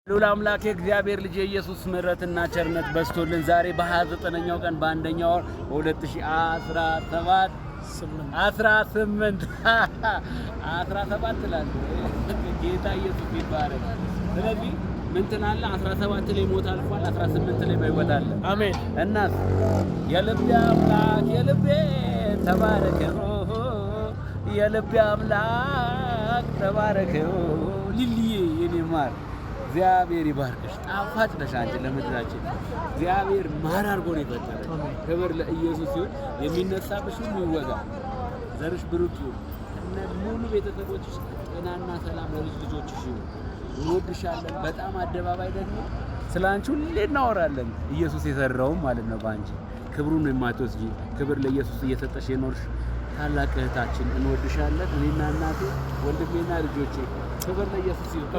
ሉል አምላክ እግዚአብሔር ልጅ ኢየሱስ ምሕረትና ቸርነት በስቶልን ዛሬ በ29ኛው ቀን በአንደኛው ወር 2017 17 ላል ጌታ ኢየሱስ ይባረክ። ስለዚህ ምን ትላለህ? 17 ላይ ሞት አልፏል፣ 18 ላይ በሕይወት አለ። አሜን። እናስ የልቤ አምላክ የልቤ ተባረክ፣ የልቤ አምላክ ተባረክ። ሊሊዬ የኔ ማር እግዚአብሔር ይባርክሽ። ጣፋጭ ነሽ አንቺ ለምድራችን። እግዚአብሔር ማር አድርጎ ነው የፈጠረሽ። ክብር ለኢየሱስ ይሁን። የሚነሳብሽ ሁሉ ይወጋ፣ ዘርሽ ብሩክ ይሁን። እነ ሙሉ ቤተሰቦችሽ ጤናና ሰላም ለልጅ ልጆችሽ ይሁን። እንወድሻለን በጣም። አደባባይ ደግሞ ስለ አንቺ ሁሌ እናወራለን። ኢየሱስ የሰራውም ማለት ነው በአንቺ ክብሩን የማትወስጂ ክብር ለኢየሱስ እየሰጠሽ የኖርሽ ታላቅ እህታችን እንወድሻለን። እኔና እናቴ ወንድሜና ልጆቼ ክብር ለኢየሱስ ይሁን።